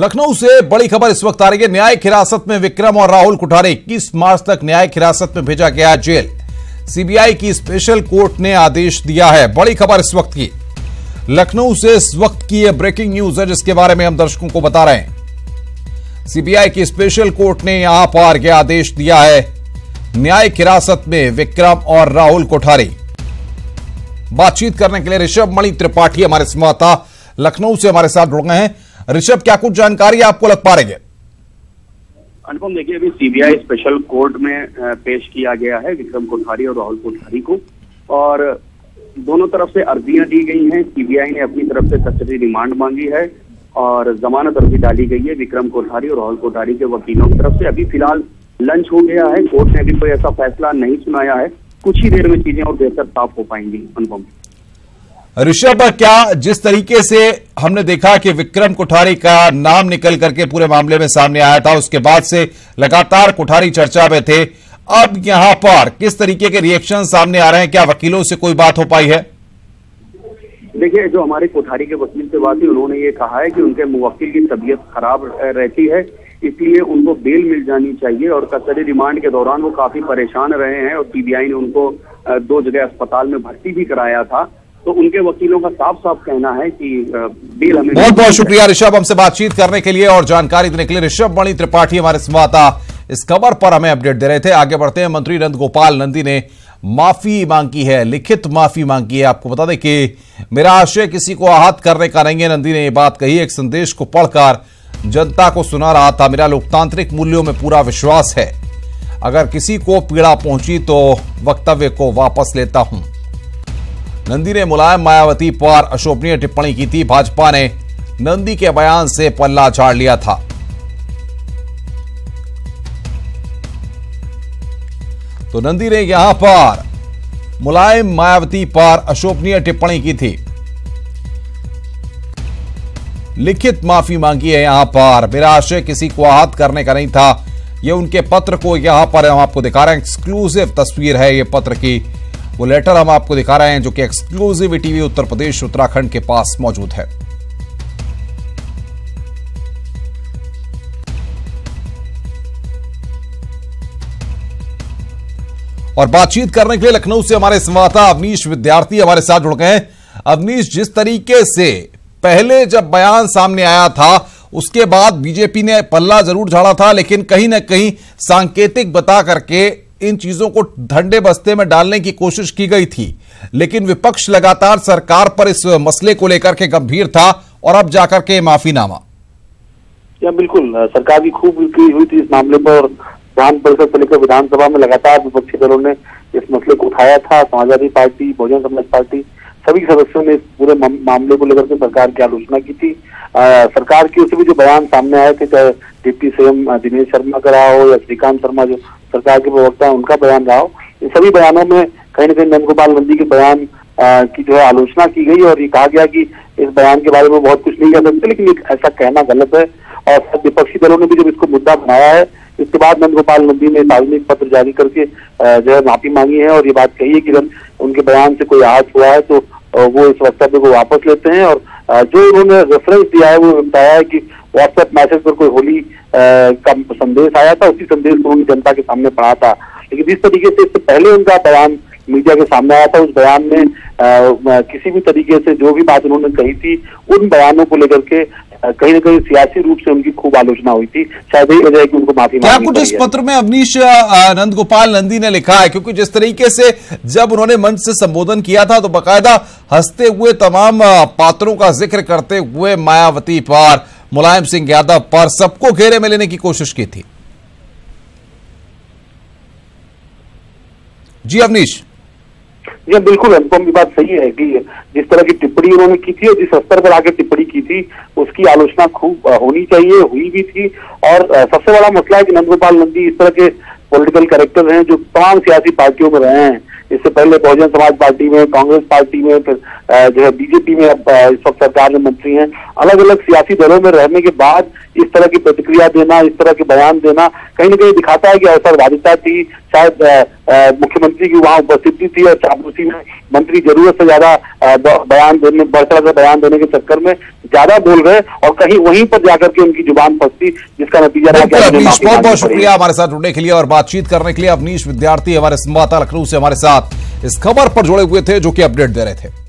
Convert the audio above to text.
लखनऊ से बड़ी खबर इस वक्त आ रही है। न्यायिक हिरासत में विक्रम और राहुल कोठारी 21 मार्च तक न्यायिक हिरासत में भेजा गया जेल। सीबीआई की स्पेशल कोर्ट ने आदेश दिया है। बड़ी खबर इस वक्त की लखनऊ से इस वक्त की यह ब्रेकिंग न्यूज है, जिसके बारे में हम दर्शकों को बता रहे हैं। सीबीआई की स्पेशल कोर्ट ने यहां पर यह आदेश दिया है। न्यायिक हिरासत में विक्रम और राहुल कोठारी। बातचीत करने के लिए ऋषभ मणि त्रिपाठी हमारे संवाददाता लखनऊ से हमारे साथ जुड़ गए हैं। ऋषभ, क्या कुछ जानकारी आपको लग पा रही है? अनुपम, देखिए, अभी सीबीआई स्पेशल कोर्ट में पेश किया गया है विक्रम कोठारी और राहुल कोठारी को, और दोनों तरफ से अर्जियां दी गई हैं। सीबीआई ने अपनी तरफ से कस्टडी रिमांड मांगी है और जमानत अर्जी डाली गई है विक्रम कोठारी और राहुल कोठारी के वकीलों की तरफ से। अभी फिलहाल लंच हो गया है, कोर्ट ने अभी कोई ऐसा फैसला नहीं सुनाया है। कुछ ही देर में चीजें और बेहतर साफ हो पाएंगी। अनुपम, ऋषभ, क्या जिस तरीके से हमने देखा कि विक्रम कोठारी का नाम निकल करके पूरे मामले में सामने आया था, उसके बाद से लगातार कोठारी चर्चा में थे, अब यहां पर किस तरीके के रिएक्शन सामने आ रहे हैं? क्या वकीलों से कोई बात हो पाई है? देखिए, जो हमारे कोठारी के वकील से बात हुई, उन्होंने ये कहा है कि उनके मुवक्किल की तबीयत खराब रहती है, इसलिए उनको बेल मिल जानी चाहिए, और कस्टडी रिमांड के दौरान वो काफी परेशान रहे हैं और सीबीआई ने उनको 2 जगह अस्पताल में भर्ती भी कराया था। तो उनके वकीलों का साफ साफ कहना है कि बेल हमें। बहुत बहुत शुक्रिया ऋषभ, हमसे बातचीत करने के लिए और जानकारी देने के लिए। ऋषभ मणि त्रिपाठी हमारे संवाददाता इस खबर पर हमें अपडेट दे रहे थे। आगे बढ़ते हैं। मंत्री नंद गोपाल नंदी ने माफी मांगी है, लिखित माफी मांगी है। आपको बता दें कि मेरा आशय किसी को आहत करने का नहीं है, नंदी ने यह बात कही। एक संदेश को पढ़कर जनता को सुना रहा था। मेरा लोकतांत्रिक मूल्यों में पूरा विश्वास है। अगर किसी को पीड़ा पहुंची तो वक्तव्य को वापस लेता हूं। नंदी ने मुलायम मायावती पर अशोभनीय टिप्पणी की थी। भाजपा ने नंदी के बयान से पल्ला झाड़ लिया था। तो नंदी ने यहां पर मुलायम मायावती पर अशोभनीय टिप्पणी की थी, लिखित माफी मांगी है यहां पर। मेरा आशय किसी को आहत करने का नहीं था। यह उनके पत्र को यहां पर हम आपको दिखा रहे हैं। एक्सक्लूसिव तस्वीर है ये पत्र की। वो लेटर हम आपको दिखा रहे हैं जो कि एक्सक्लूसिव टीवी उत्तर प्रदेश उत्तराखंड के पास मौजूद है। और बातचीत करने के लिए लखनऊ से हमारे संवाददाता अवनीश विद्यार्थी हमारे साथ जुड़ गए हैं। अवनीश, जिस तरीके से पहले जब बयान सामने आया था, उसके बाद बीजेपी ने पल्ला जरूर झाड़ा था, लेकिन कहीं ना कहीं सांकेतिक बता करके इन चीजों को धंधे बस्ते में डालने की कोशिश की गई थी, लेकिन विपक्ष लगातार सरकार पर इस मसले को लेकर के गंभीर था और अब जाकर के माफीनामा। या बिल्कुल, सरकार की खूब की हुई थी इस मामले पर। विधान परिषद से लेकर विधानसभा में लगातार विपक्षी दलों ने इस मसले को उठाया था। समाजवादी पार्टी, बहुजन समाज पार्टी, सभी सदस्यों ने इस पूरे मामले को लेकर के सरकार की आलोचना की थी। सरकार की ओर से भी जो बयान सामने आए थे, चाहे डिप्टी सीएम दिनेश शर्मा का रहा हो या श्रीकांत शर्मा जो सरकार के प्रवक्ता है उनका बयान रहा हो, इन सभी बयानों में कहीं न कहीं नंद गोपाल नंदी के बयान की जो है आलोचना की गई और ये कहा गया कि इस बयान के बारे में बहुत कुछ नहीं कह सकते, लेकिन ऐसा कहना गलत है। और विपक्षी दलों ने भी जब इसको मुद्दा बनाया है, इसके बाद नंद गोपाल नंदी ने सार्वजनिक पत्र जारी करके जो है माफी मांगी है और ये बात कही है कि अगर उनके बयान से कोई आहत हुआ है तो वो इस वक्तव्य को वापस लेते हैं। और जो उन्होंने रेफरेंस दिया है वो बताया है कि व्हाट्सएप मैसेज पर कोई होली का संदेश आया था, उसी संदेश को उन्होंने जनता के सामने पढ़ा था। लेकिन जिस तरीके से इससे पहले उनका बयान मीडिया के सामने आया था, उस बयान में किसी भी तरीके से जो भी बात उन्होंने कही थी, उन बयानों को लेकर के कहीं न कहीं सियासी रूप से उनकी खूब आलोचना हुई थी। शायद यही वजह है कि उनको माफी मांगनी पड़ी है। कुछ इस पत्र में अवनीश नंद गोपाल नंदी ने लिखा है, क्योंकि जिस तरीके से जब उन्होंने मंच से संबोधन किया था तो बाकायदा हंसते हुए तमाम पात्रों का जिक्र करते हुए मायावती पर, मुलायम सिंह यादव पर, सबको घेरे में लेने की कोशिश की थी। जी अवनीश। जी बिल्कुल, अनुपम की बात सही है कि जिस तरह की टिप्पणी उन्होंने की थी और जिस स्तर पर आके टिप्पणी की थी उसकी आलोचना खूब होनी चाहिए, हुई भी थी। और सबसे बड़ा मसला है कि नंद गोपाल नंदी इस तरह के पॉलिटिकल कैरेक्टर हैं जो तमाम सियासी पार्टियों में रहे हैं। इससे पहले बहुजन समाज पार्टी में, कांग्रेस पार्टी में, फिर जो है बीजेपी में अब इस वक्त सरकार में मंत्री हैं। अलग अलग सियासी दलों में रहने के बाद इस तरह की प्रतिक्रिया देना, इस तरह के बयान देना कहीं ना कहीं दिखाता है कि अवसरवादिता थी, शायद मुख्यमंत्री की वहां उपस्थिति थी और चापलूसी में मंत्री जरूरत से ज्यादा बयान देने, बढ़ बयान देने के चक्कर में ज्यादा बोल गए और कहीं वहीं पर जाकर के उनकी जुबान फंसती, जिसका नतीजा रहा। अवनीश, बहुत बहुत शुक्रिया हमारे साथ जुड़ने के लिए और बातचीत करने के लिए। अवनीश विद्यार्थी हमारे संवाददाता लखनऊ से हमारे साथ इस खबर पर जुड़े हुए थे, जो कि अपडेट दे रहे थे।